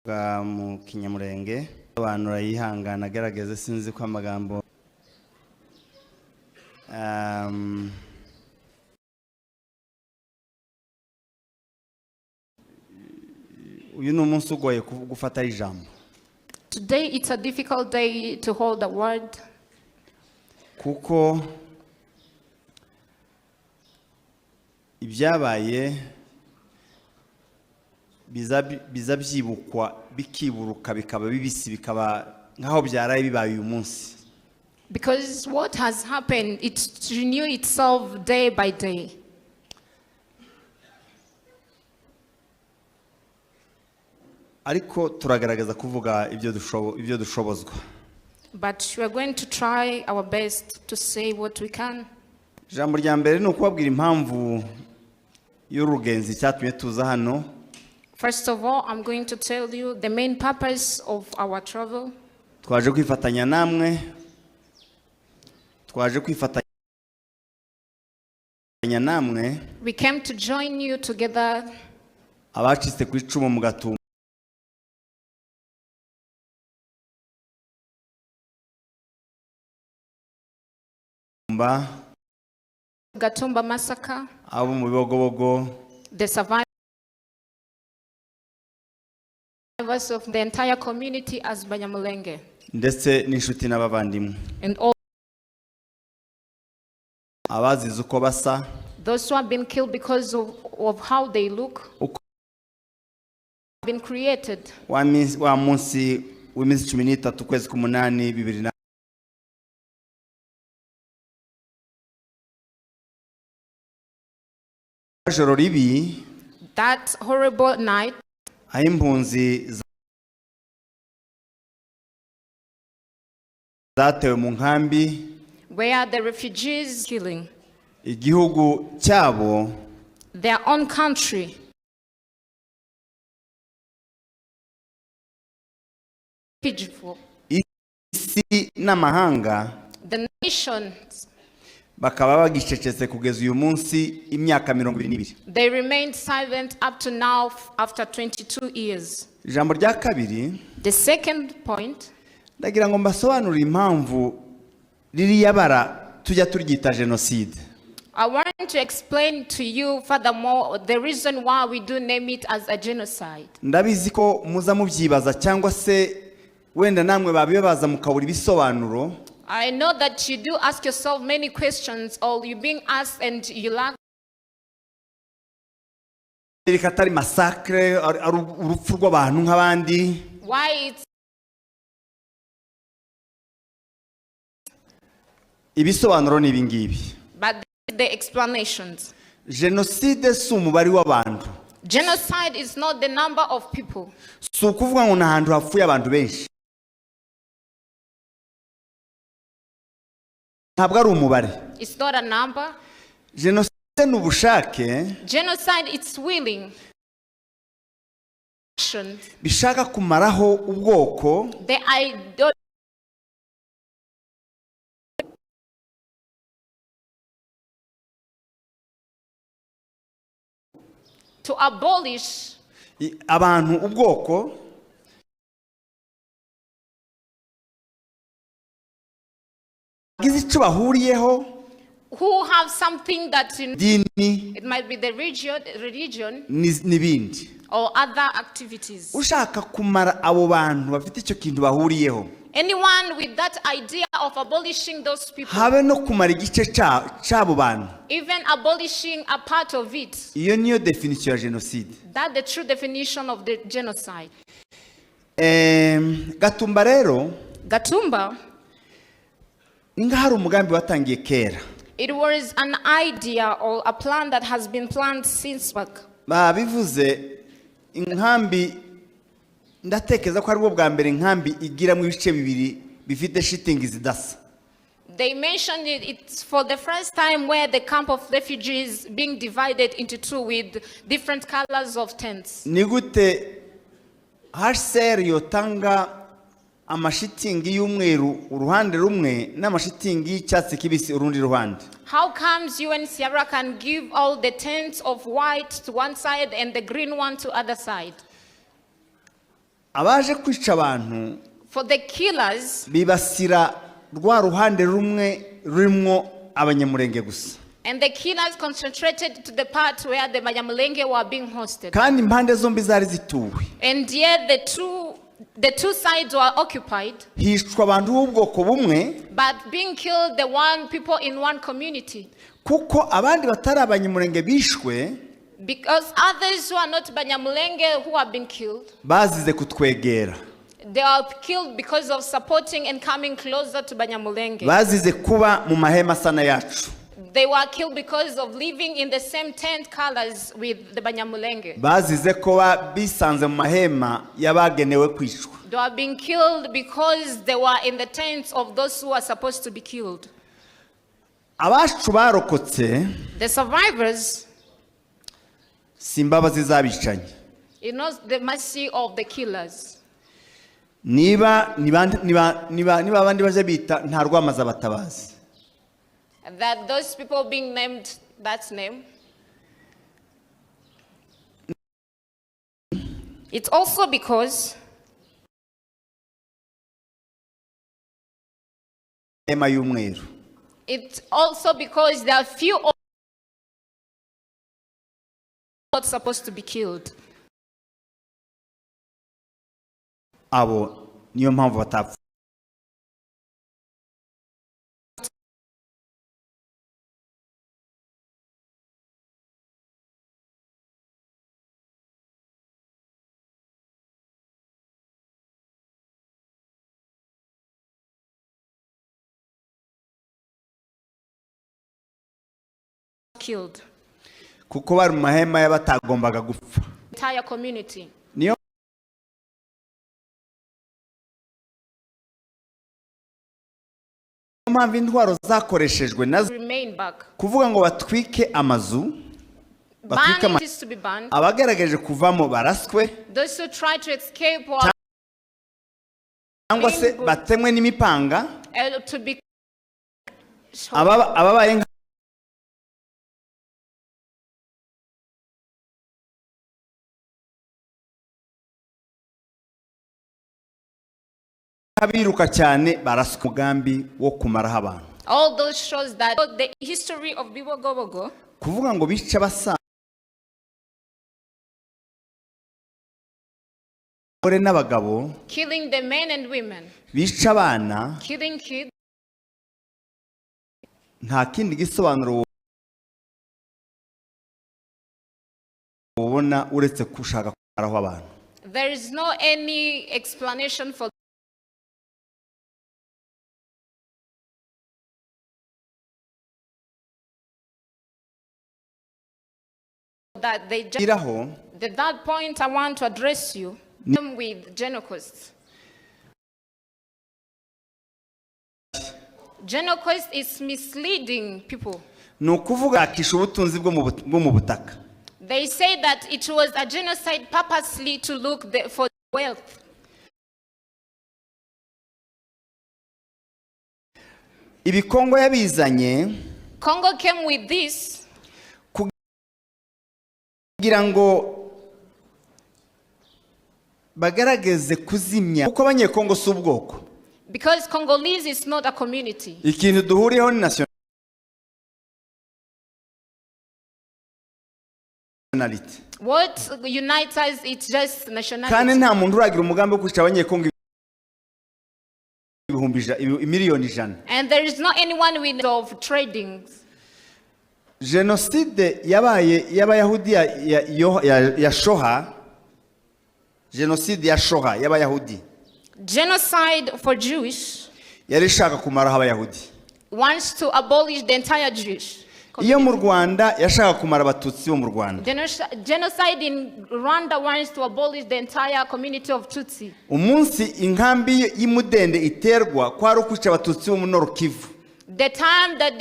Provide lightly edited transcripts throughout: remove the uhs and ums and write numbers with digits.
mu kinyamurenge abantu rayihangana agerageze sinzi ko amagambo uyu ni umunsi ugoye gufata ijambo. Today it's a difficult day to hold a word. Kuko ibyabaye biza byibukwa bikiburuka bikaba bibisi bikaba nkaho byaraye bibaye uyu munsi. Because what has happened, it renew itself day by day. Ariko turagaragaza kuvuga ibyo dushobozwa. But we are going to try our best to say what we can. Ijambo rya mbere ni ukubabwira impamvu y'urugenzi cyatumye tuza hano. First of all, I'm going to tell you the main purpose of our travel. Twaje kwifatanya namwe. We came to join you together. Abacitse ku icumu mu Gatumba. Gatumba massacre. Abo mu Bibogobogo. The survivors of the entire community as Banyamulenge. Ndetse n'inshuti n'abavandimwe. And all abazize uko basa. Those who have been killed because of how they look. Been created. Wa munsi w'imisi 13 kwezi k'umunani 2000. That horrible night. Impunzi zatewe mu nkambi. Where the refugees killing. Igihugu cyabo. Their own country. Isi n'amahanga. The nations. Bakaba bagicecetse kugeza uyu munsi imyaka 22. They remained silent up to now after 22 years. Ijambo rya kabiri. The second point. Ndagira ngo mbasobanurire impamvu ririya bara tujya turyita genocide. I want to explain to you furthermore the reason why we do name it as a genocide. Ndabizi ko muza mubyibaza cyangwa se wenda namwe babibaza mukabura ibisobanuro. I know that you do ask yourself many questions, or you being asked and you lack. Katari massacre urupfu rw'abantu nk'abandi. Why it's ibisobanuro ni ibingibi. But the explanations. Genocide si umubare w'abantu. Genocide is not the number of people. Si ukuvuga ngo n'ahantu hapfuye abantu benshi. Ntabwo ari umubare. It's not a number. Genocide ni ubushake. Genocide it's willing. Bishaka kumaraho ubwoko. The idea to abolish abantu ubwoko gizico bahuriyeho who have something that in dini, it might be the religion n'ibindi or other activities. Ushaka kumara abo bantu bafite icyo kintu bahuriyeho. Anyone with that idea of abolishing those people. Habe no kumara igice cyabo bantu. Even abolishing a part of it. Iyo niyo definition ya genocide. That's the true definition of the genocide. Gatumba rero. Gatumba. Inga hari umugambi watangiye kera. It was an idea or a plan that has been planned since back. Babivuze inkambi ndatekeza ko ari bwo bwa mbere inkambi igira mu bice bibiri bifite shitingi zidasa. They mentioned it's for the first time where the camp of refugees being divided into two with different colors of tents. Ni gute HCR yotanga amashitingi y'umweru uruhande rumwe n'amashitingi y'icyatsi kibisi urundi ruhande? How comes UNHCR can give all the tents of white to one side and the green one to other side? abaje kwica abantu For the killers, bibasira rwa ruhande rumwe rurimo abanyamurenge gusa. and the killers concentrated to the part where the Banyamulenge were being hosted. Kandi impande zombi zari zituwe. And yet the two sides were occupied, Hishwa abantu b'ubwoko bumwe, but being killed the one people in one community. kuko abandi batari abanyamurenge bishwe Because others who are not Banyamulenge who have been killed, bazize kutwegera. they are killed because of supporting and coming closer to Banyamulenge. Bazize kuba mu mahema sana yacu. They were killed because of living in the same tent colors with the Banyamulenge. Bazize kuba bisanze mu mahema yabagenewe kwicwa. They were being killed because they were in the tents of those who are supposed to be killed. Abacu barokotse The survivors, simbabazi zabicanye. it knows the mercy of the killers. Niba abandi baje bita nta rwamaza batabazi. That those people being named that name. It's also because Ema y'umweru. there are few not supposed to be killed. Abo niyo mpamvu batapfa. Killed. Kuko bari mu mahema y'abatagombaga gupfa. Entire community. Niyo mpamvu intwaro zakoreshejwe nazo Remain back. kuvuga ngo batwike amazu, batwike Ban is to be banned. abagerageje kuvamo baraswe Those who try to escape or cyangwa se batemwe n'imipanga, to be ababaye abiruka cyane baraswa. Umugambi wo kumaraho abantu. all those shows that the history of Bibogobogo, Kuvuga ngo bica basa abagore n'abagabo, killing the men and women, bica abana, killing kids, nta kindi gisobanuro ubona uretse kushaka kumaraho abantu. there is no any explanation for that. They just Iraho that point I want to address you with genocide. Genocide is misleading people. ni ukuvuga akisha ubutunzi bwo mu butaka. They say that it was a genocide purposely to look for wealth. Ibi Kongo yabizanye Congo came with this kugira ngo bagarageze kuzimya kuko abanyekongo si ubwoko. because Congolese is not a community. Ikintu duhuriyeho ni nationality. What unites us is just Kandi nationality. nta muntu uragira umugambi wo kwica abanyekongo miliyoni 100. And there is not anyone with of trading. Genocide yabaye y'abayahudi ya Shoha. Genocide ya Shoha y'abayahudi. Genocide for Jewish Yari ishaka kumaraho abayahudi. wants to abolish the entire Jewish. Iyo mu Rwanda yashaka kumara abatutsi bo mu Rwanda. Genocide in Rwanda wants to abolish the entire community of Tutsi. Umunsi inkambi y'imudende iterwa kwari ukwica abatutsi bo mu Nord Kivu. The time that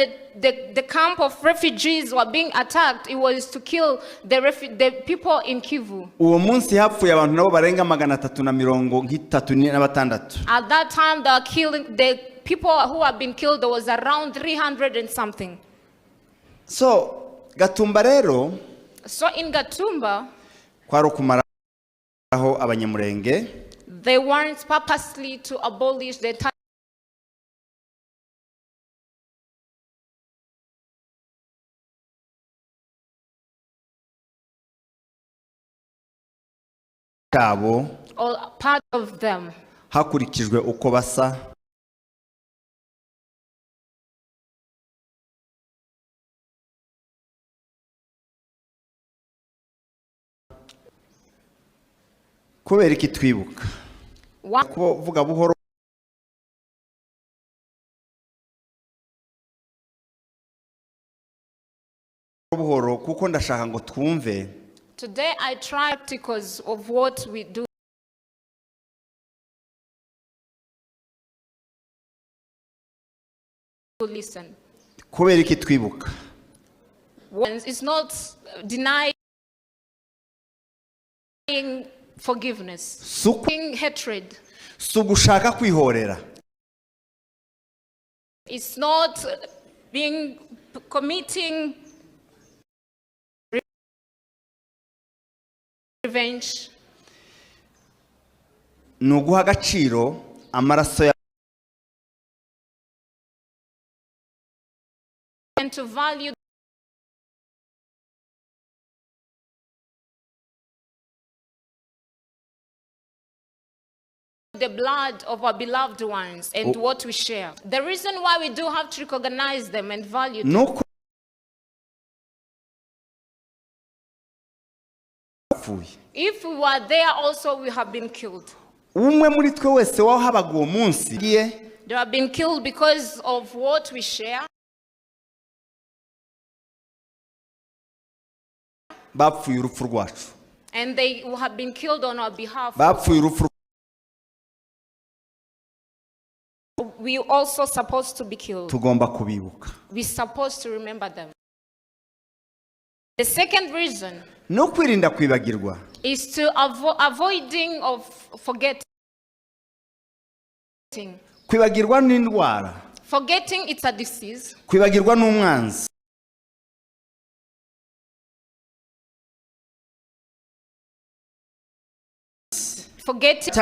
the camp of refugees were being attacked, it was to kill the people in Kivu. Uwo munsi hapfuye abantu nabo barenga 336. At that time, the people who have been killed, there was around 300 and something. So Gatumba rero So in Gatumba, kwari kumaraho abanyamurenge. They want purposely to abolish the cyabo or part of them hakurikijwe uko basa kubera iki twibuka kuvuga buhoro buhoro kuko ndashaka ngo twumve. Today I try articles of what we do. Listen. Kubera iki twibuka? It's not denying forgiveness. Sucking hatred. Sugushaka kwihorera. It's not committing revenge. Nuguha agaciro amaraso and to value the blood of our beloved ones and what we share. The reason why we do have to recognize them and value them. If we were there also, we have been killed. Umwe muri twe wese waho habaga uwo munsi they have been killed because of what we share. Bapfuye urupfu rwacu. And they have been killed on our behalf. Bapfuye urupfu. We also supposed to be killed. Tugomba kubibuka. We supposed to remember them. The second reason no kwirinda kwibagirwa is to avoiding of forgetting. Kwibagirwa ni indwara. Forgetting it's a disease. Kwibagirwa ni umwanzi. Forgetting.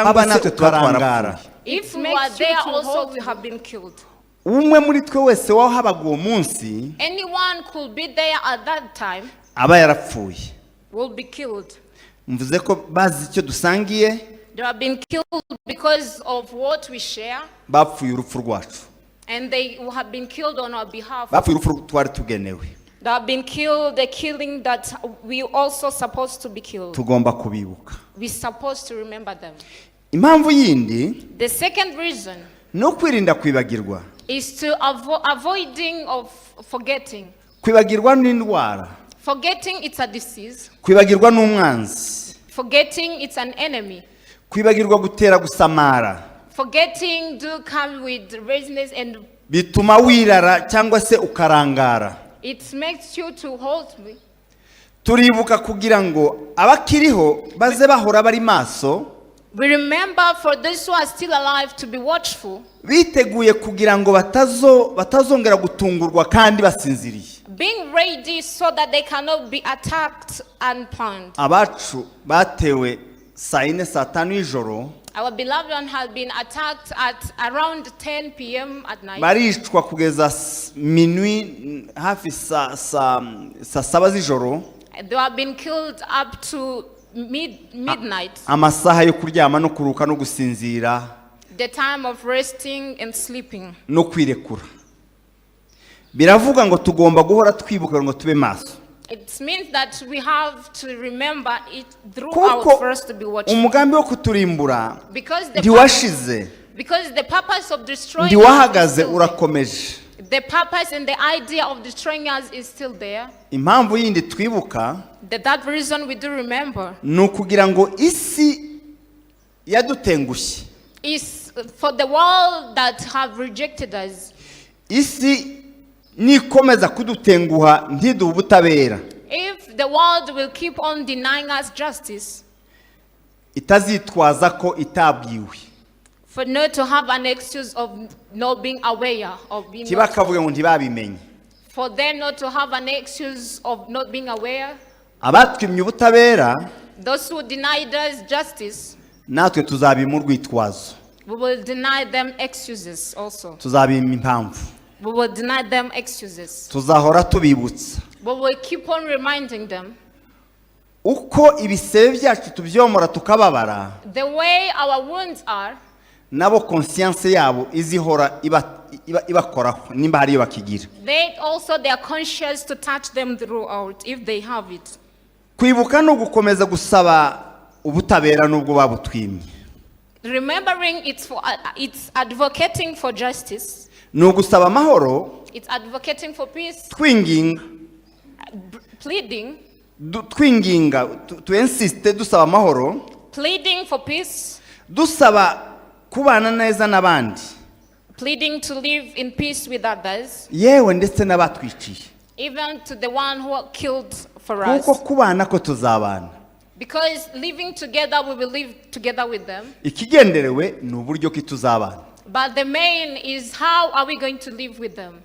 If we were there also, we have been killed. Umwe muri twe wese waho habaga uwo munsi. Anyone could be there at that time. Aba yarapfuye. Will be killed. Mvuze ko bazi icyo dusangiye. They have been killed because of what we share. Bapfuye urupfu rwacu. And they have been killed on our behalf. Bapfuye urupfu twari tugenewe. They have been killed, the killing that we also supposed to be killed. Tugomba kubibuka. We supposed to remember them. Impamvu yindi. The second reason. No kwirinda kwibagirwa. Is to avoiding of forgetting. Kwibagirwa ni indwara. Forgetting it's a disease. Kwibagirwa ni umwanzi. Forgetting it's an enemy. Kwibagirwa gutera gusamara. Forgetting do come with laziness and bituma wirara cyangwa se ukarangara. It makes you to hold me. Turibuka kugira ngo abakiriho baze bahora bari maso. We remember for those who are still alive to be watchful. Biteguye kugira ngo batazongera gutungurwa kandi basinziriye. Being ready so that they cannot be attacked unplanned. Abacu batewe saa 4 saa 5 y'ijoro. Our beloved one has been attacked at around 10 p.m. at night. Barishwa kugeza minuit hafi saa 7 z'ijoro. They have been killed up to midnight. Amasaha yo kuryama no kuruka no gusinzira. The time of resting and sleeping. No kwirekura. Biravuga ngo tugomba guhora twibuka ngo tube maso. It means that we have to remember it throughout first to be watching. Umugambi wo kuturimbura because the purpose of destroying ndiwahagaze urakomeje. The purpose and the idea of destroying us is still there. Impamvu yindi twibuka that reason we do remember nukugira ngo isi yadutengushye is for the world that have rejected us. Isi nikomeza kudutenguha ntiduha ubutabera. If the world will keep on denying us justice, itazitwaza ko itabwiwe. For not to have an excuse of not being aware of being. Kibakavuga ngo ntibabimenye. For them not to have an excuse of not being aware. Abatwimye ubutabera. Those who denied us justice. natwe tuzabima urwitwazo, We will deny them excuses also. tuzabima impamvu, We will deny them excuses. tuzahora tubibutsa We will keep on reminding them uko ibisebe byacu tubyomora tukababara, the way our wounds are. nabo conscience yabo izihora ibakoraho nimba hariyo bakigira. They also, they are conscious to touch them throughout if they have it. Kwibuka no gukomeza gusaba ubutabera nubwo babutwimye. Remembering, it's advocating for justice. No gusaba amahoro, It's advocating for peace, twinginga, pleading tu insiste dusaba amahoro, pleading for peace, dusaba kubana neza n'abandi, pleading to live in peace with others, yewe ndetse n'abatwiciye, even to the one who killed for kuko us. kubana ko tuzabana. Because living together, we will live together with them. Ikigenderewe ni uburyo ki tuzabana. But the main is, how are we going to live with them?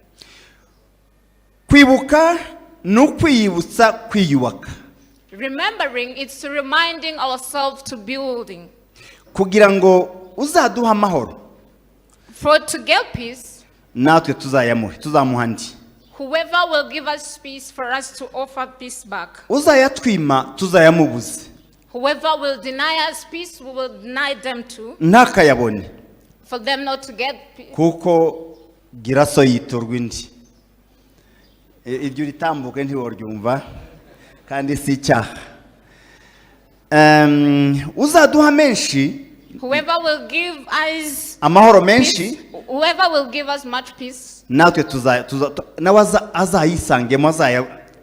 Kwibuka ni ukwiyibutsa kwiyubaka, Remembering, it's reminding ourselves to building. kugira ngo uzaduha amahoro, For to get peace, natwe tuzamuha ndi. whoever will give us peace, for us to offer peace back. Uzayatwima tuzayamubuze, Whoever will deny us peace, we will deny them too, ntakayabone, for them not to get peace. kuko giraso yiturwa indi. Iryo ritambuke ntiworyumva kandi si icyaha. Uzaduha menshi, Whoever will give us amahoro peace, menshi, whoever will give us much peace, natwe nawe azayisangemo,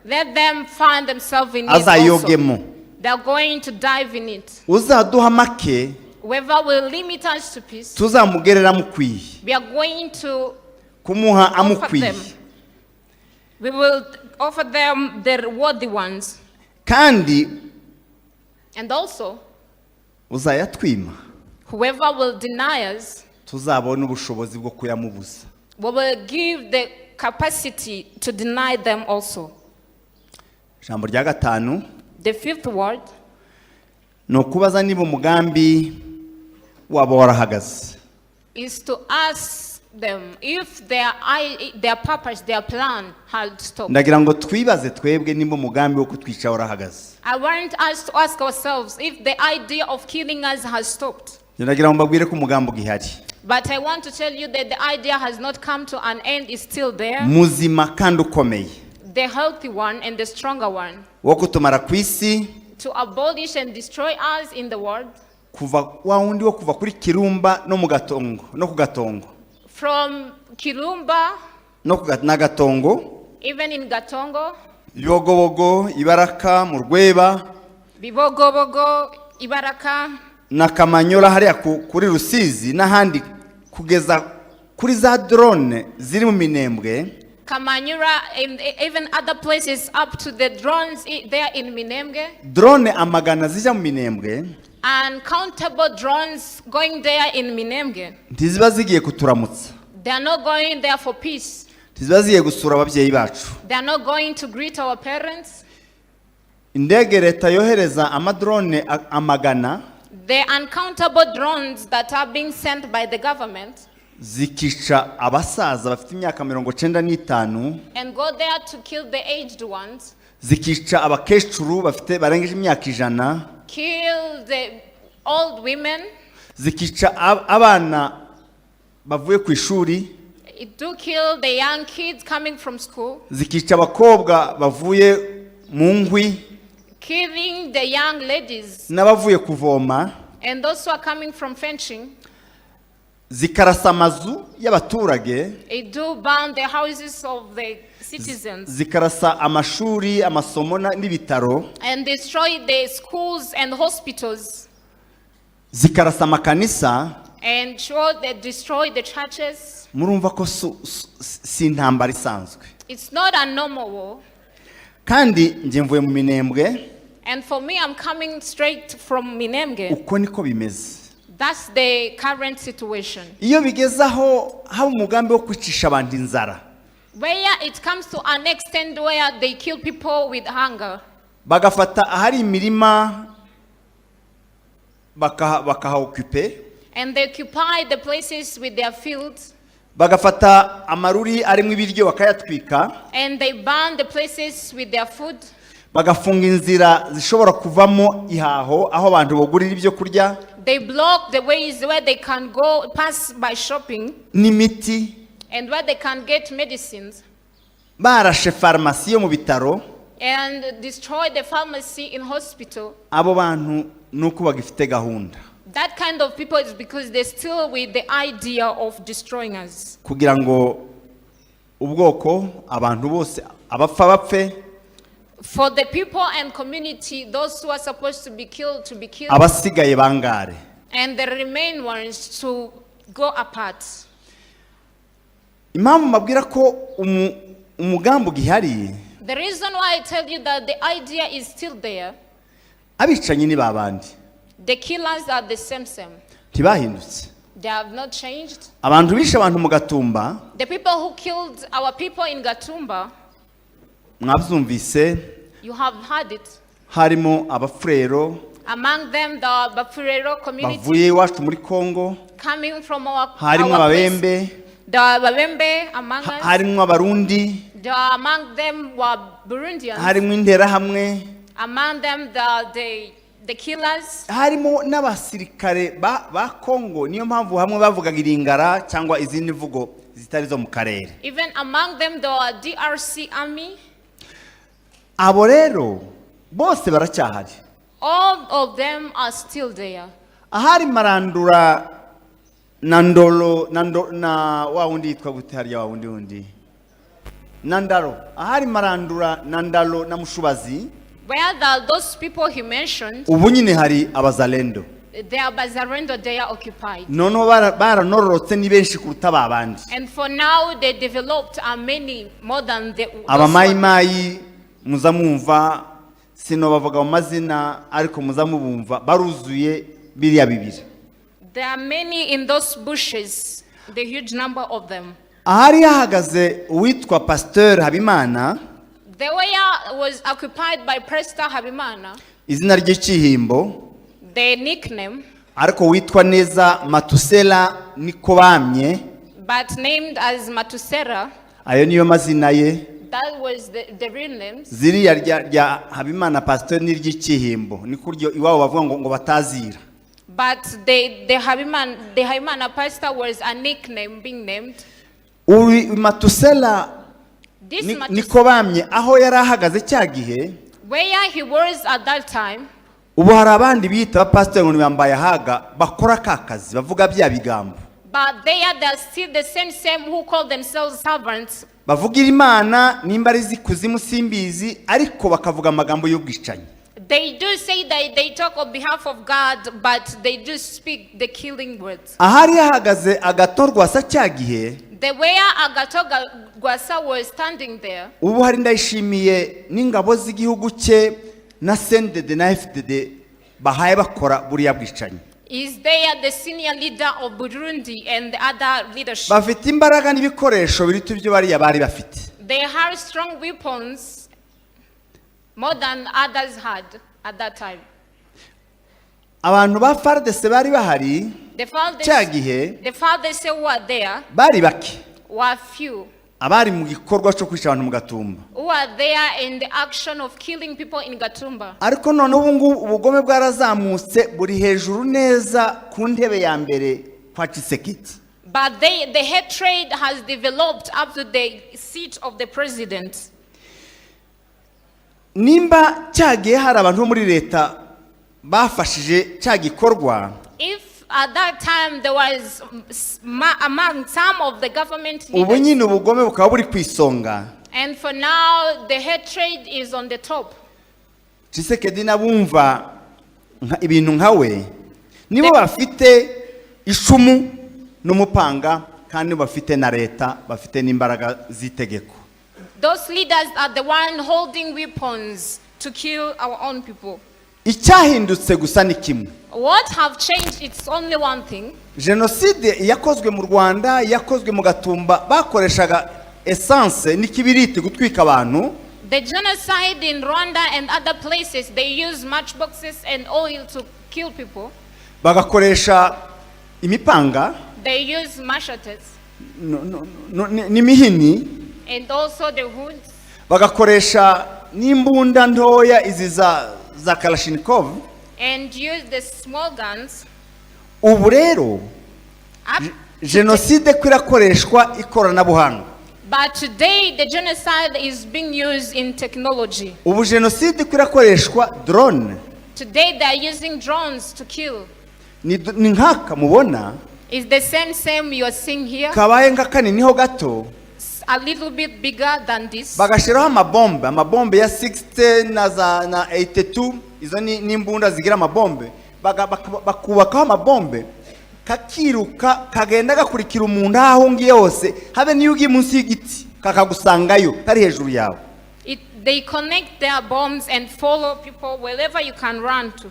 let them find themselves in it also. azayogemo. They are going to dive in it. Uzaduha make, Whoever will limit us to peace, tuzamugerera mukwiye, we are going to kumuha offer amukwiye. them. We will offer them the worthy ones. Kandi And also, uzayatwima, whoever will deny us, tuzabona ubushobozi bwo kuyamubuza. we will give the capacity to deny them also. Ijambo rya gatanu The fifth word ni ukubaza niba umugambi waba warahagaze. is to ask them if their purpose, their plan had stopped. Ndagira ngo twibaze twebwe niba umugambi wo kutwica warahagaze. I want us to ask ourselves if the idea of killing us has stopped. Ndagira ngo mbabwire ko umugambi ugihari, But I want to tell you that the idea has not come to an end, is still there. muzima kandi ukomeye, The healthy one and the stronger one. wo kutumara ku isi, To abolish and destroy us in the world. kuva wa wundi wo kuva kuri Kirumba no mu Gatongo no ku Gatongo From Kirumba, na Gatongo, even in Gatongo, Bibogobogo, Ibaraka, mu Rweba Bibogobogo, Ibaraka, na Kamanyola hariya kuri Rusizi n'ahandi, kugeza kuri za drone ziri mu Minembwe, Kamanyura, and even other places up to the drones there in Minembwe. drone amagana zijya mu Minembwe, Uncountable drones going there in Minembwe. ntiziba zigiye kuturamutsa, They are not going there for peace. ntiziba zigiye gusura ababyeyi bacu. They are not going to greet our parents. Indege leta yohereza amadrone amagana, The uncountable drones that are being sent by the government zikica abasaza bafite imyaka 95, and go there to kill the aged ones, zikica abakecuru bafite barengeje imyaka 100, kill the old women, zikica abana bavuye ku ishuri, it do kill the young kids coming from school, zikica abakobwa bavuye mu nkwi killing the young ladies n'abavuye kuvoma, and those who are coming from fetching. zikarasa amazu y'abaturage, It do burn the houses of the citizens zikarasa amashuri, amasomo n'ibitaro, and destroy the schools and hospitals zikarasa amakanisa. and sure they destroy the churches. Murumva ko si intambara isanzwe. It's not a normal war. Kandi nje mvuye mu Minembwe, And for me, I'm coming straight from Minembwe. uko niko bimeze. That's the current situation. Iyo bigeze aho haba umugambi wo kwicisha abantu inzara, Where it comes to an extent where they kill people with hunger. bagafata ahari imirima bakahaokupe, and they occupy the places with their fields, bagafata amaruri arimo ibiryo bakayatwika, and they burn the places with their food, bagafunga inzira zishobora kuvamo ihaho aho abantu bagurira ibyo kurya, they block the ways where they can go pass by shopping n'imiti, and where they can get medicines, barashe farumasi yo mu bitaro. and destroy the pharmacy in hospital. Abo bantu nuko bagifite gahunda That kind of people is because they're still with the idea of destroying us. kugira ngo ubwoko abantu bose abapfa bapfe, For the people and community, those who are supposed to be killed, abasigaye bangare. and the remain ones to go apart. Impamvu mabwira ko umugambo gihari, The reason why I tell you that the idea is still there, abicanyi ni babandi, the killers are the same. ntibahindutse. They have not changed. Abantu bishe abantu mu Gatumba, The people who killed our people in Gatumba, mwabyumvise, you have heard it. harimo abafurero Among them, the Bafurero community bavuye iwacu muri Kongo, coming from our harimo place. ababembe, The Babembe among us. harimo abarundi, Among them were Burundians. harimo interahamwe, Among them, the killers. harimo n'abasirikare ba Kongo. Niyo mpamvu hamwe bavugaga iringara cyangwa izindi mvugo zitari zo mu karere. Even among them, the DRC army. Abo rero bose baracyahari. All of them are still there. Ahari Marandura Nandolo na wa wundi yitwa gute hariya wa wundi Nandaro. Ahari Marandura Nandalo na Mushubazi, Where those people he mentioned, ubu nyine hari abazalendo. they are Bazarendo, they are occupied. Noneho baranororotse ni benshi kuruta babandi. And for now, they developed many more than the Abamayimayi muzamumva, sino bavuga mu mazina ariko muzamubumva, baruzuye biriya bibiri. There are many in those bushes, the huge number of them. Ahari hahagaze uwitwa Pasteur Habimana, The way was occupied by Pastor Habimana, izina ry'ikihimbo, the nickname, ariko witwa neza Matusela niko bamye, but named as Matusera. ayo niyo mazina ye. That was the real names. Ziriya rya Habimana Pasteur ni ry'ikihimbo, ni kuryo iwabo bavuga ngo batazira. But the Habimana pastor was a nickname being named. Uri Matusela niko bamye aho yari ahagaze cya gihe, Where he was at that time. ubu hari abandi bita abapasiteri ngo bambaye ahaga bakora kakazi bavuga bya bigambo, But they are still the same who call themselves servants. bavugira Imana nimba ari zikuzimu simbizi, ariko bakavuga amagambo y'ubwicanyi. They do say that they talk on behalf of God, but they do speak the killing words. Ahari hahagaze agatorwa sa cya gihe, The way Agatoga Gwasa was standing there, ubu hari Ndayishimiye n'ingabo z'igihugu cye na CNDD na FDD bahaye bakora buriya bwicanyi. is there the senior leader of Burundi and the other leadership. Bafite imbaraga n'ibikoresho biruta ibyo bariya bari bafite. They have strong weapons more than others had at that time. Abantu ba FARDC bari bahari cya gihe, The fathers who were there bari bake, were few. abari mu gikorwa cyo kwica abantu mu Gatumba. Who are there in the action of killing people in Gatumba. Ariko none ubu ngubu ubugome bwarazamutse buri hejuru neza ku ntebe ya mbere kwa Tshisekedi. But the hatred has developed up to the seat of the president. Nimba cyagiye hari abantu bo muri leta bafashije cya gikorwa, If at that time there was among some of the government ubu leaders, nyine ubugome bukaba buri ku isonga. and for now the hatred is on the top. Tshisekedi nabumva ibintu nkawe nibo bafite icumu n'umupanga, kandi bafite na leta, bafite n'imbaraga z'itegeko. Those leaders are the one holding weapons to kill our own people. Icyahindutse gusa ni kimwe. What have changed? It's only one thing. Genocide yakozwe mu Rwanda, yakozwe mu Gatumba, bakoreshaga essence n'ikibiriti gutwika abantu. The genocide in Rwanda and other places, they use matchboxes and oil to kill people. bagakoresha imipanga They use machetes n'imihini, and also the hoods. bagakoresha n'imbunda ntoya izi za Kalashnikov. And use the small guns. Ubu rero Up genocide kwirakoreshwa ikoranabuhanga. But today the genocide is being used in technology. Ubu genocide kwirakoreshwa drone. Today they are using drones to kill. Ni nkaka mubona. It's the same you are seeing here. Kabaye nk'akaniniho gato. A little bit bigger than this. Bagashiraho amabombe ya 60 na 82, izo ni imbunda zigira amabombe. Bakubakaho amabombe kakiruka kagenda gakurikira umuntu aho ngiye hose, habe niyo ugiye munsi y'igiti kakagusangayo kari hejuru yawe. They connect their bombs and follow people wherever you can run to.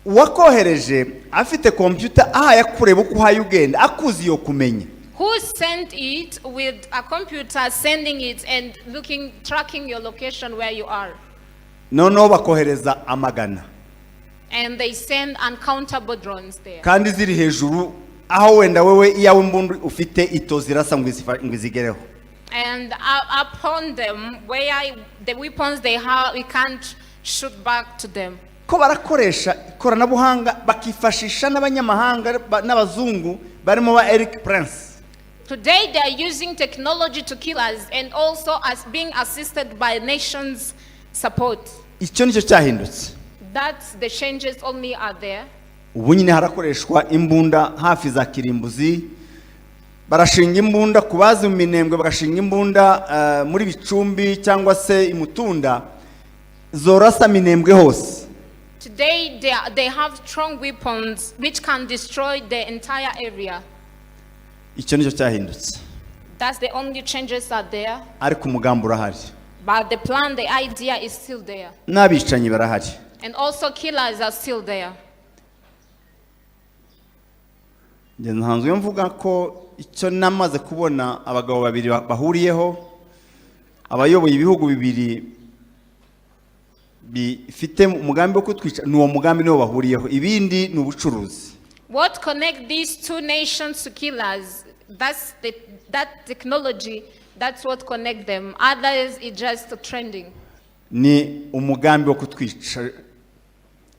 Wakohereje afite computer aha yakureba uko hayugenda akuzi yo kumenya. Who sent it with a computer sending it and tracking your location where you are? No bakohereza amagana. And they send uncountable drones there. Kandi ziri hejuru aho wenda wewe iyawe mbundu ufite itozirasa ngwizigereho. And upon them where the weapons they have, we can't shoot back to them. Ko barakoresha ikoranabuhanga bakifashisha n'abanyamahanga n'abazungu barimo ba Eric Prince. Today they are using technology to kill us and also as being assisted by nations' support. Icyo nicyo cyahindutse. That's the changes only are there. Ubu nyine harakoreshwa imbunda hafi za kirimbuzi, barashinga imbunda kubazi mu minembwe, bagashinga imbunda muri bicumbi cyangwa se imutunda zorasa minembwe hose. Today they have strong weapons which can destroy the entire area. Icyo nicyo cyahindutse. That's the only changes are there. Ariko umugambi urahari. But the plan, the idea is still there. N'abicanyi barahari. And also killers are still there. Nhanzwe mvuga ko icyo namaze kubona abagabo babiri bahuriyeho, abayoboye ibihugu bibiri bifite umugambi wo kutwica, nuwo mugambi niwo bahuriyeho, ibindi ni ubucuruzi. What connect these two nations to kill us? That's that technology. That's what connect them. Others is just trending. Ni umugambi wo kutwica.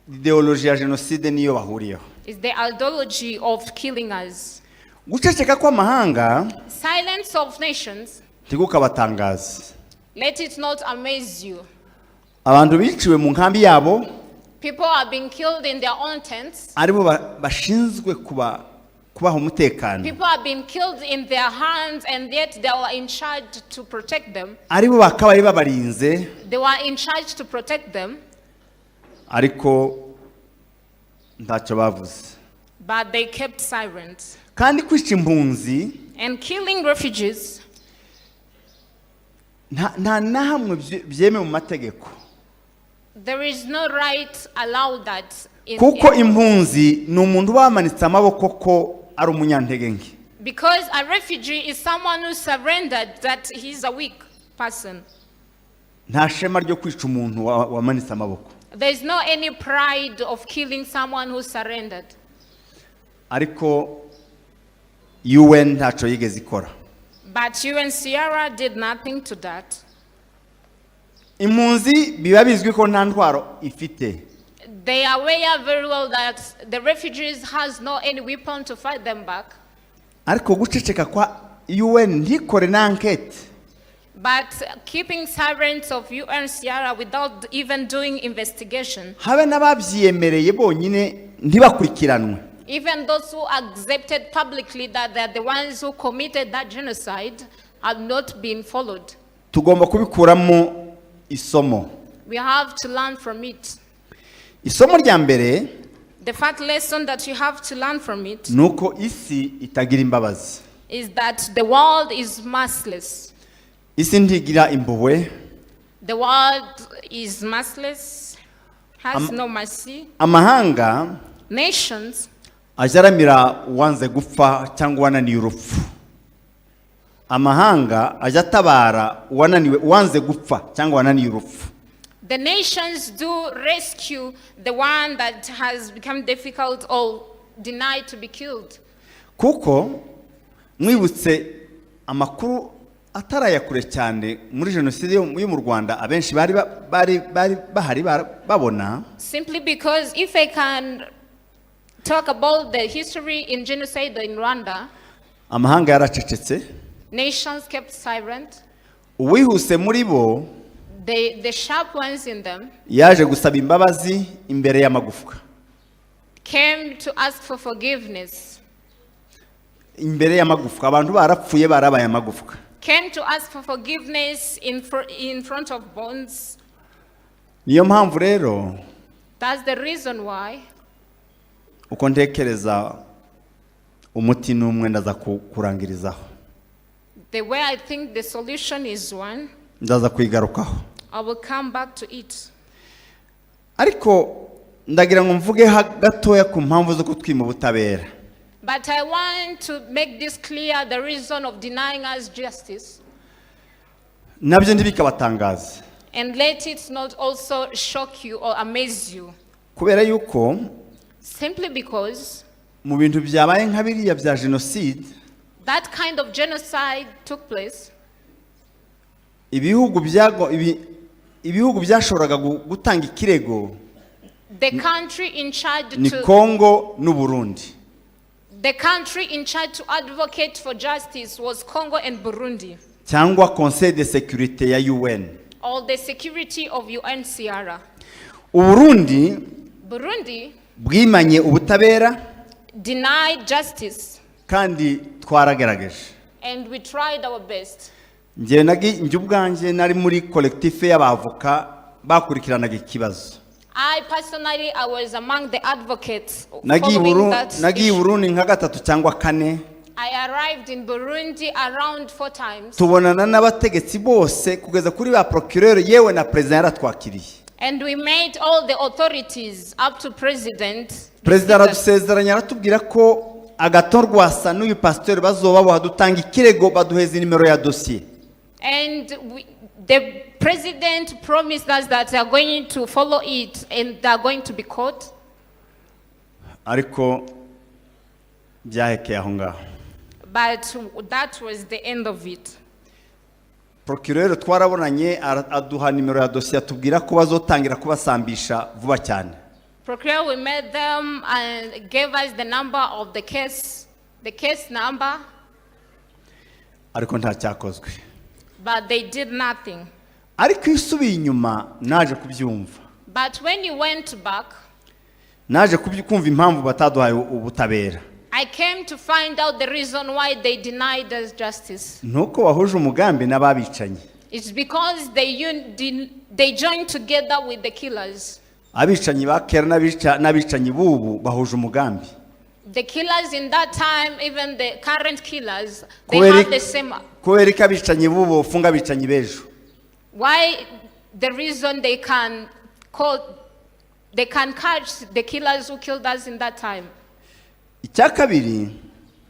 Ideology ya genocide niyo bahuriyeho. Is the ideology of killing us. Guceceka kw'amahanga, Silence of nations. ntigukabatangaze. Let it not amaze you. Abantu biciwe mu nkambi yabo, People are being killed in their own tents. aribo bashinzwe kubaha umutekano. People are being killed in their hands and yet they were in charge to protect them. Aribo bakabaye babarinze. They were in charge to protect them. Ariko ntacyo bavuze. But they kept silent. Kandi kwica impunzi, And killing refugees, nta nahamwe byemewe mu mategeko. there is no right allowed that Kuko impunzi ni umuntu bamanitse amaboko ko ari umunyantege nke. because a refugee is someone who surrendered that he's a weak person. Nta shema ryo kwica umuntu wamanitse amaboko. There is no any pride of killing someone who surrendered. Ariko UN ntacyo yigeze ikora. But UNHCR did nothing to that. Impunzi biba bizwi ko nta ntwaro ifite. They are aware very well that the refugees has no any weapon to fight them back. Ariko guceceka kwa UN ntikore na enquete. But keeping silence of UNHCR without even doing investigation. Habe n'ababyiyemereye bonyine ntibakurikiranwe. Even those who accepted publicly that they're the ones who committed that genocide are not being followed. Tugomba kubikuramo isomo. We have to learn from it. Isomo rya mbere, The first lesson that you have to learn from it nuko isi itagira imbabazi. is that the world is merciless. Isi ntigira impuhwe. The world is merciless, has no mercy. Amahanga Nations ajaramira wanze gupfa cyangwa wananiye urupfu. Amahanga ajatabara wanze gupfa cyangwa wananiye urupfu. The nations do rescue the one that has become difficult or denied to be killed. kuko mwibutse amakuru atarayakure cyane muri genocide yo mu Rwanda abenshi bari bahari babona. Simply because if I can talk about the history in genocide in Rwanda, amahanga yaracecetse, nations kept silent. Uwihuse muri bo, The sharp ones in them yaje gusaba imbabazi imbere y'amagufwa, came to ask for forgiveness. Imbere y'amagufwa, abantu barapfuye barabaye amagufwa. Came to ask for forgiveness in front of bones. Niyo mpamvu rero, That's the reason why, uko ntekereza umuti n'umwe ndaza kurangirizaho, the way I think the solution is one, ndaza kwigarukaho. I will come back to it. Ariko ndagira ngo mvuge gatoya ku mpamvu zo kutwima ubutabera. But I want to make this clear, the reason of denying us justice. Nabyo ntibikabatangaze. And let it not also shock you or amaze you. Kubera yuko Simply because mu bintu byabaye nka biriya bya genocide, that kind of genocide took place, ibihugu byashoboraga gutanga ikirego the country in charge ni to Congo n'u Burundi. the country in charge to advocate for justice was Congo and Burundi, cyangwa Conseil de Sécurité ya UN. or the security of UNHCR. Uburundi Burundi bwimanye ubutabera denied justice, kandi twaragerageje. and we tried our best. Njye ubwanjye nari muri collectif y'abavoka bakurikiranaga ikibazo. I personally, I was among the advocates Nagiye following that issue. Burundi nka gatatu cyangwa kane. I arrived in Burundi around 4 times. Tubonana n'abategetsi bose kugeza kuri ba procureur yewe na president yaratwakiriye. And we met all the authorities up to President. President aradusezeranya aratubwira ko agatorwasa n'uyu pasteur bazoba badutanga ikirego baduheza nimero ya dossier. And the President promised us that they are going to follow it and they are going to be caught. Ariko byahekeye aho ngaho. But that was the end of it. Procureur twarabonanye aduha nimero ya dossier atubwira ko bazotangira kubasambisha vuba cyane. Procureur, we met them and gave us the number of the case number. Ariko nta cyakozwe. But they did nothing. Ariko isubiye inyuma naje kubyumva. But when you went back, Naje kumva impamvu bataduhaye ubutabera. I came to find out the reason why they denied us justice. Nuko bahuje umugambi n'ababicanyi. It's because they joined together with the killers. Abicanyi ba kera n'abicanyi bubu bahuje umugambi. The killers in that time, even the current killers, they have the same. Kubera ko abicanyi bubu bafunga abicanyi bejo. Why? The reason they can catch the killers who killed us in that time. Icyakabiri,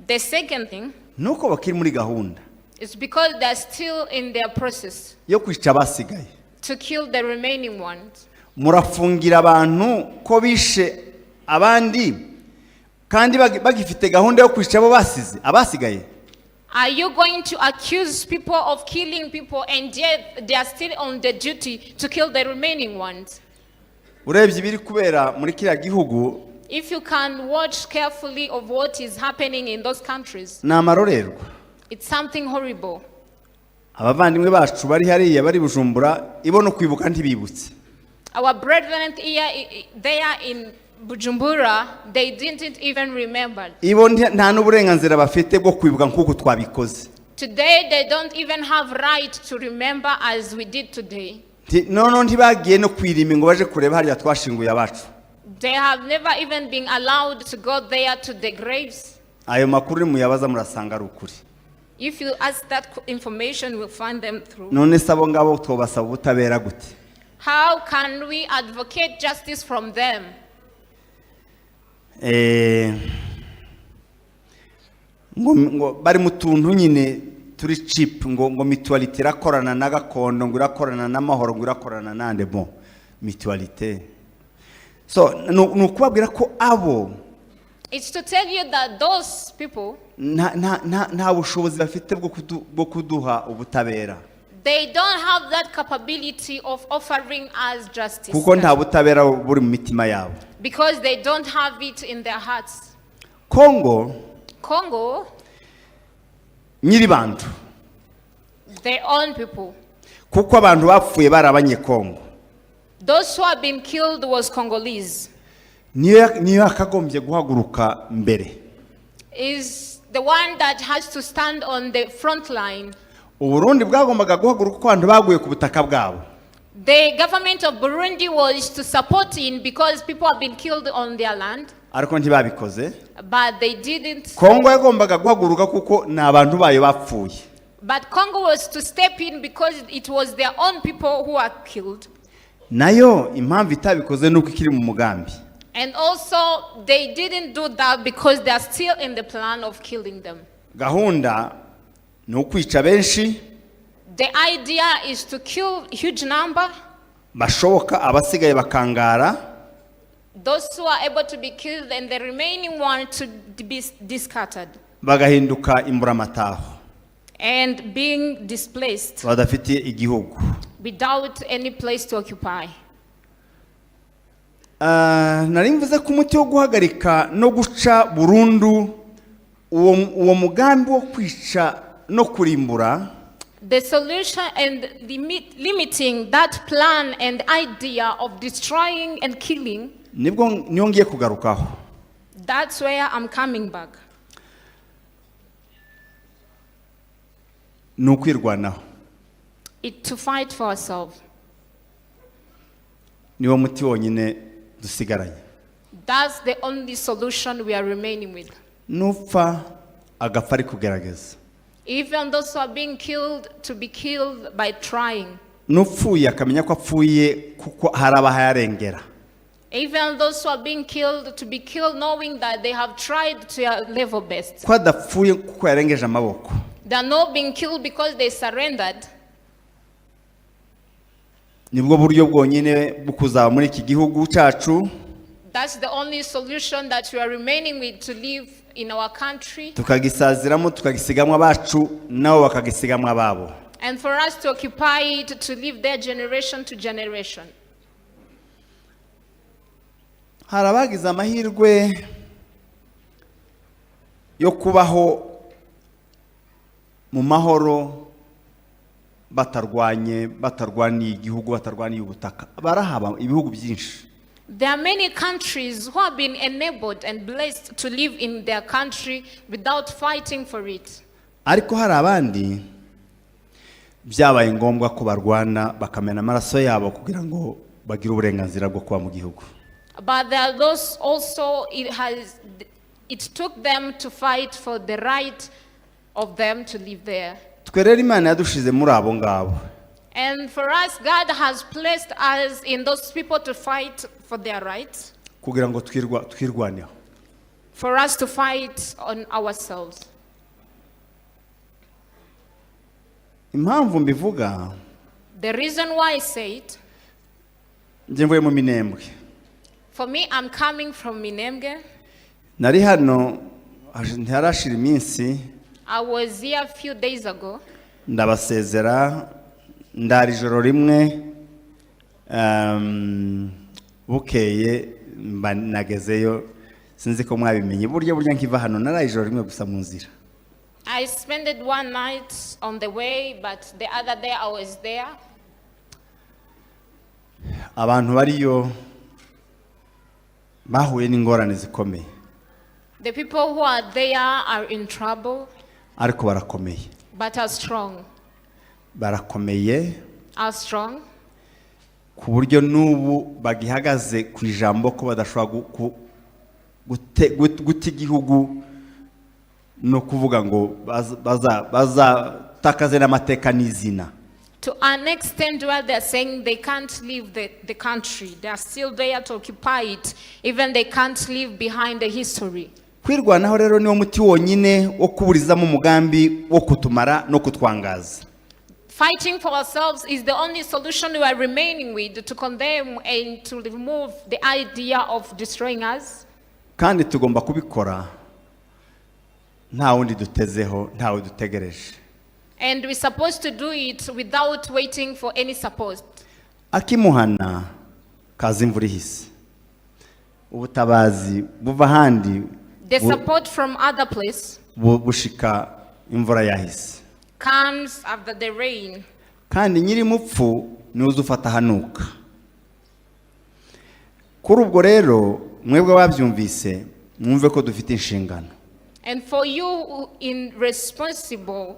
The second thing nuko bakiri muri gahunda is because they are still in their process yo kwica abasigaye. to kill the remaining ones. Murafungira abantu ko bishe abandi kandi bagifite gahunda yo kwica abo abasigaye. Are you going to accuse people of killing people and yet they are still on the duty to kill the remaining ones? Urebye ibiri kubera muri kiriya gihugu, If you can watch carefully of what is happening in those countries, ni amarorerwa. it's something horrible. Abavandimwe bacu bari hariya bari Bujumbura ibo no kwibuka ntibibutse. Our brethren here, they are in Bujumbura, they didn't even remember. Ibo nta n'uburenganzira bafite bwo kwibuka nkuko twabikoze. Today they don't even have right to remember as we did today. Noneho ntibagiye no kwirima ngo baje kureba hariya twashinguye abacu. They have never even been allowed to go there to the graves. Ayo makuru muyabaza murasanga ari ukuri. If you ask that information, we'll find them through. None sabo ngabo twobasaba ubutabera gute? How can we advocate justice from them? Ngo bari mu tuntu nyine turi chip ngo mutualité irakorana na gakondo ngo irakorana n'amahoro ngo irakorana nande bon mutualité. So nukubabwira ko abo It's to tell you that those people, nta bushobozi bafite bwo kuduha ubutabera, they don't have that capability of offering us justice. kuko nta butabera buri mu mitima yabo. Because they don't have it in their hearts. Congo nyiribantu, their own people. kuko abantu bapfuye bari abanyekongo. Those who have been killed was Congolese. Niyo akagombye guhaguruka mbere. Is the one that has to stand on the front line. Uburundi bwagombaga guhaguruka ko abantu baguye ku butaka bwabo. The government of Burundi was to support in because people have been killed on their land. Ariko ntibabikoze. But they didn't. Kongo yagombaga guhaguruka kuko ni abantu bayo bapfuye. But Congo was to step in because it was their own people who were killed. Nayo impamvu itabikoze nuko ikiri mu mugambi. And also they didn't do that because they are still in the plan of killing them. Gahunda ni ukwica benshi. The idea is to kill huge number. Bashoboka abasigaye bakangara. Those who are able to be killed and the remaining one to be discarded. Bagahinduka imburamataho. And being displaced. Badafitiye igihugu. Without any place to occupy. Nari mvuze ko umuti wo guhagarika no guca burundu uwo mugambi wo kwica no kurimbura. The solution and limiting that plan and idea of destroying and killing. Nibwo ngiye kugarukaho. That's where I'm coming back. Nukwirwanaho. To fight for ourselves. Niwo muti wonyine dusigaranye. That's the only solution we are remaining with. Nupfa agapfa ari kugerageza. Even those who are being killed to be killed by trying. Nupfuye akamenya ko apfuye kuko haraba hayarengera. Even those who are being killed to be killed knowing that they have tried to their level best. Ko adapfuye kuko yarengeje amaboko. They are not being killed because they surrendered. Nibwo buryo bwonyine bukuzaba muri iki gihugu cyacu. That's the only solution that we are remaining with to live in our country. Tukagisaziramo tukagisigamwa bacu nabo bakagisigamwa ababo. And for us to occupy it to live their generation to generation. Harabagize amahirwe yo kubaho mu mahoro batarwaniye igihugu batarwaniye ubutaka. Barahaba ibihugu byinshi. There are many countries who have been enabled and blessed to live in their country without fighting for it. Ariko hari abandi byabaye ngombwa ko barwana bakamena amaraso yabo kugira ngo bagire uburenganzira bwo kuba mu gihugu. But there are those also it took them to fight for the right of them to live there. Twerera Imana yadushize muri abo ngabo. And for us, God has placed us in those people to fight for their rights. Kugira ngo twirwaneho. For us to fight on ourselves. Impamvu mbivuga. The reason why I say it. Nje mvuye mu Minembwe. For me, I'm coming from Minembwe. Nari hano ntarashira iminsi. I was here a few days ago. Ndabasezera ndari ijoro rimwe bukeye nagezeyo sinzi ko mwabimenye burya nkiva hano naraye ijoro rimwe gusa mu nzira. I spent one night on the way, but the other day I was there. Abantu bariyo bahuye n'ingorane zikomeye. The people who are there are in trouble. Ariko barakomeye. But are strong. Barakomeye. Are strong. Ku buryo n'ubu bagihagaze ku ijambo ko badashobora guta igihugu no kuvuga ngo bazatakaze n'amateka n'izina. To an extent where they're saying they can't leave the country. They are still there to occupy it. Even they can't leave behind the history. Kwirwanaho rero niwo muti wonyine wo kuburizamo umugambi wo kutumara no kutwangaza. Fighting for ourselves is the only solution we are remaining with to condemn and to remove the idea of destroying us. kandi tugomba kubikora nta wundi dutezeho, ntawe dutegereje. And we're supposed to do it without waiting for any support. Akimuhana kaza imvura ihise, ubutabazi buva ahandi The support from other place bushika imvura yahise, comes after the rain. kandi nyiri mupfu ni uzufata hanuka. Kuri ubwo rero mwebwe babyumvise mwumve ko dufite inshingano. And for you in responsible,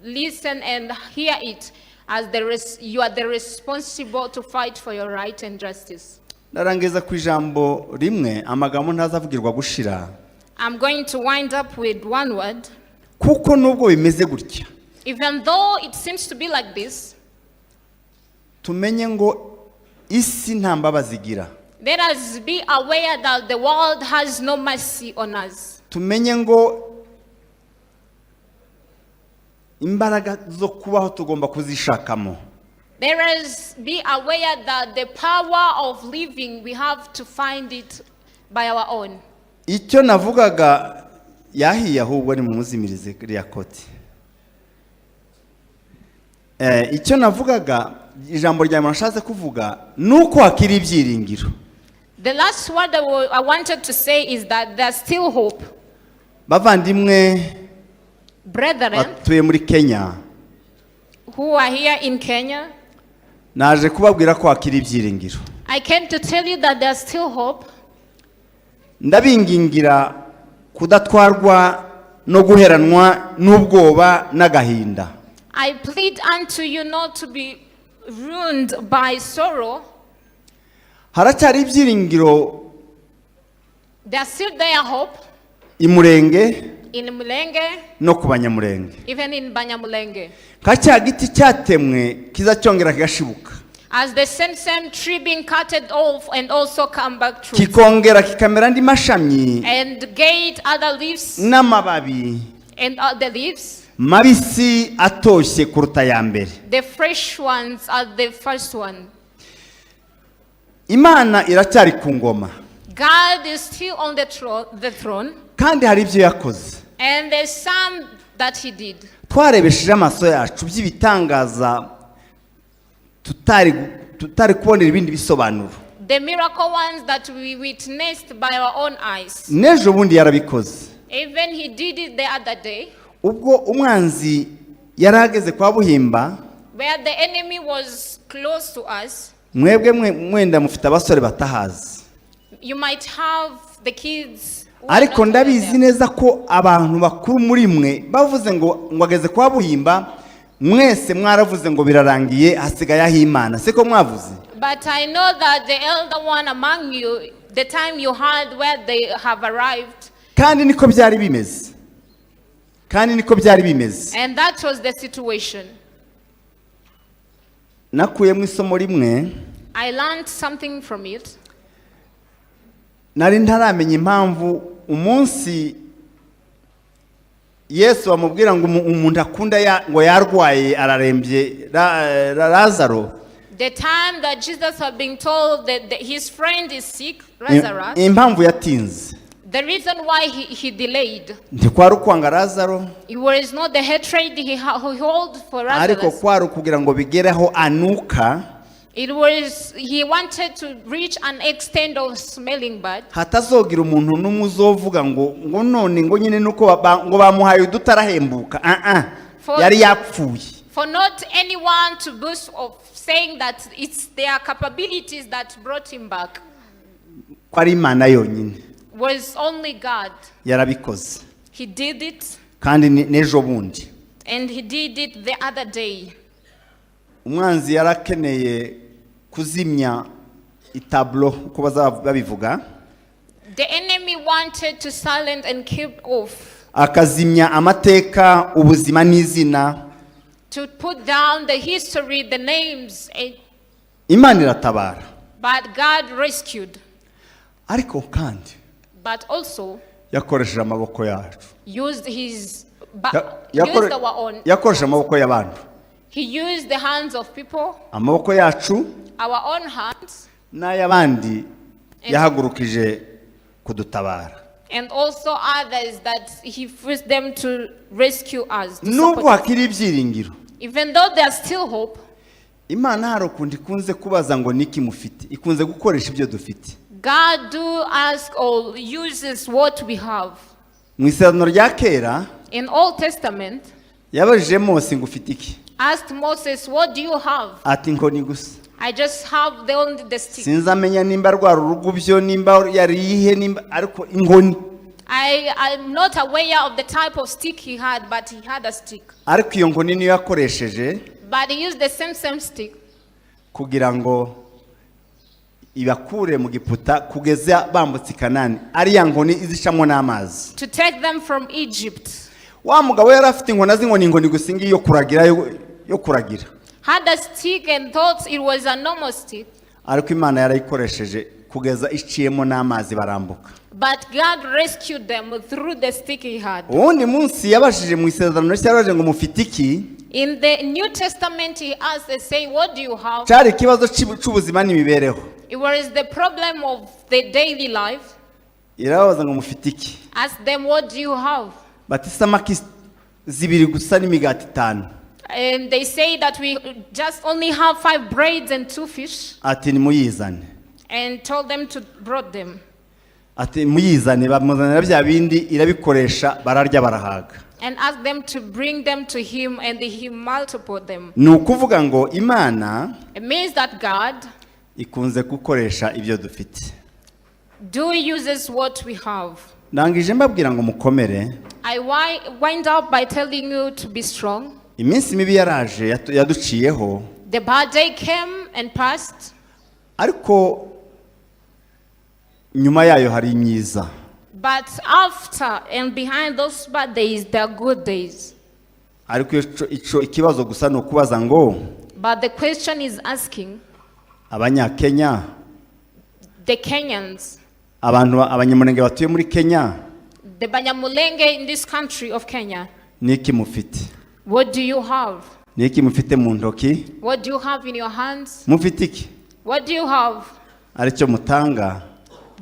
listen and hear it as you are the responsible to fight for your right and justice. Narangeza ku ijambo rimwe, amagambo ntazavugirwa gushira. I'm going to wind up with one word. Kuko nubwo bimeze gutya, Even though it seems to be like this, tumenye ngo isi nta mbabazi igira. let us be aware that the world has no mercy on us. Tumenye ngo imbaraga zo kubaho tugomba kuzishakamo. Let us be aware that the power of living, we have to find it by our own. Icyo navugaga yahiye ahubwo ni mumuzimirize ya koti. Icyo navugaga ijambo rya nashatse kuvuga nuko hakiri ibyiringiro. The last word I wanted to say is that there's still hope. Bavandimwe Brethren batuye muri Kenya, who are here in Kenya, naje kubabwira ko hakiri ibyiringiro. I came to tell you that there's still hope. Ndabingingira kudatwarwa no guheranwa n'ubwoba n'agahinda. I plead unto you not to be ruined by sorrow. Haracyari ibyiringiro There's still there hope imurenge in Mulenge, no ku banyamurenge. even in Banyamulenge. Kacya giti cyatemwe kizacyongera kigashibuka, As the same tree being cutted off and also come back true. kikongera kikamera andi mashami And gate other leaves n'amababi and other leaves. mabisi atoshye kuruta ya mbere. The fresh ones are the first one. Imana iracyari ku ngoma, God is still on the throne, kandi hari ibyo yakoze. and there's some that he did. Twarebesheje amaso yacu by'ibitangaza tutari kubonera ibindi bisobanuro. The miracle ones that we witnessed by our own eyes. N'ejo bundi yarabikoze. Even he did it the other day, Ubwo umwanzi yarageze kwa Buhimba, where the enemy was close to us. mwebwe mwenda mufite abasore batahazi, You might have the kids who are ariko not ndabizi there. neza ko abantu bakuru muri mwe bavuze ngo ageze kwa Buhimba, mwese mwaravuze ngo birarangiye hasigaye aho Imana. Siko mwavuze? But I know that the elder one among you, the time you heard where they have arrived, Kandi niko byari bimeze. Kandi niko byari bimeze. and that was the situation. Nakuyemo isomo rimwe, I learned something from it. nari ntaramenya impamvu umunsi Yesu amubwira ngo umuntu akunda ngo yarwaye ararembye Lazaro. The time that Jesus had been told that his friend is sick, Lazarus, Impamvu yatinze, the reason why he delayed, ntikwari ukwanga Lazaro, it was not the hatred he held for ariko Lazarus. kwari kugira ngo bigereho anuka, It was, he wanted to reach an extent of smelling bad. hatazogira umuntu n'umwe uzovuga ngo none ngo nyine nuko ngo bamuhaye udutarahembuka. Yari yapfuye. For not anyone to boast of saying that it's their capabilities that brought him back. Ko ari Imana yonyine. Was only God. Yarabikoze. He did it. Kandi n'ejo bundi. And he did it the other day. Umwanzi yarakeneye kuzimya itablo uko babivuga. The enemy wanted to silence and keep off. Akazimya amateka, ubuzima n'izina. To put down the history, the names. Imana iratabara. But God rescued. Ariko kandi But also yakoresheje amaboko yacu. used his used our own. Yakoresheje amaboko y'abantu. He used the hands of people. Amaboko yacu Our own hands. n'ay'abandi yahagurukije kudutabara. And also others that he forced them to rescue us. To Nubwo support us. hakiri ibyiringiro, Even though there's still hope, Imana hari ukundi ikunze kubaza ngo niki mufite, ikunze gukoresha ibyo dufite. God do ask or uses what we have. Mu Isezerano rya kera In Old Testament, yabajije Mose ngo ufite iki? asked Moses, what do you have? Ati inkoni gusa. I just have only the stick. Sinzamenya nimba rwara urugubyo nimba yarihe nimba ariko inkoni. I'm not aware of the type of stick he had, but he had a stick. Ariko iyo nkoni niyo yakoresheje But he used the same stick kugira ngo ibakure mu Giputa kugeza bambutse Kanani. Ari ya nkoni izicamo n'amazi. to take them from Egypt. Wa mugabo yari afite inkoni azinkoni inkoni gusinga iyo kuragira yo kuragira. Had a stick and thought it was a normal stick. Ariko Imana yarayikoresheje kugeza iciyemo n'amazi barambuka. But God rescued them through the stick he had. Ubundi munsi yabashije mu Isezerano rishya yaraje ngo mufite iki? In the New Testament, he asked, they say, what do you have? Cyari ikibazo cy'ubuzima n'imibereho. It was the problem of the daily life. Irabaza ngo mufite iki? Ask them, what do you have? Bati samaki zibiri gusa n'imigati 5. And they say that we just only have 5 breads and 2 fish. Ati nimuyizane. And told them to brought them. Ati muyizane bamuzanira bya bindi irabikoresha bararya barahaga. And asked them to bring them to him, and he multiplied them. Ni ukuvuga ngo Imana It means that God ikunze gukoresha ibyo dufite. uses what we have. Ndangije mbabwira ngo mukomere. I wind up by telling you to be strong. Iminsi mibi yaraje yaduciyeho. The bad day came and passed. Ariko nyuma yayo hari imyiza. But after and behind those bad days, there are good days. Ariko ico ikibazo gusa no kubaza ngo But the question is asking Abanyakenya, the Kenyans, abantu abanyamulenge batuye muri Kenya, the Banyamulenge in this country of Kenya, niki mufite? what do you have? Niki mufite mu ntoki? What do you have in your hands? Mufite iki? What do you have? Aricyo mutanga.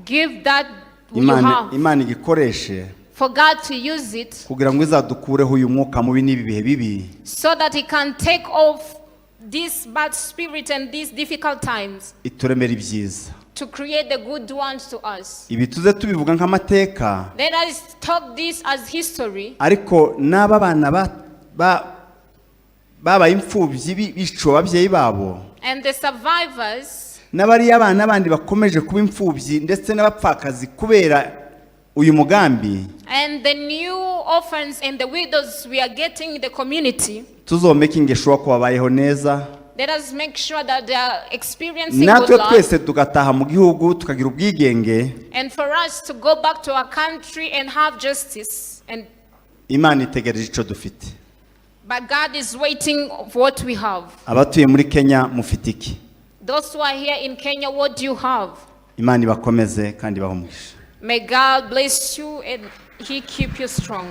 Give that you have Imana igikoreshe for God to use it kugira ngo izadukureho uyu mwuka mubi n'ibi bihe bibi. so that He can take off this bad spirit and these difficult times Ituremera ibyiza. to create the good ones to us. Ibi tuze tubivuga nk'amateka. Let us talk this as history. Ariko n'aba bana babaye imfubyi bico ababyeyi babo. And the survivors N'abari abana bandi bakomeje kuba imfubyi ndetse n'abapfakazi kubera uyu mugambi. and the new orphans and the widows we are getting in the community. Tuzomakinge sure ko babayeho neza. Let us make sure that they are experiencing Natwe good life. twese tugataha mu gihugu tukagira ubwigenge. And for us to go back to our country and have justice. And Imana itegereje ico dufite. but God is waiting for what we have. Abatuye muri Kenya mufite iki? Those who are here in Kenya, what do you have? Imana ibakomeze kandi bahumugisha. May God bless you and He keep you strong.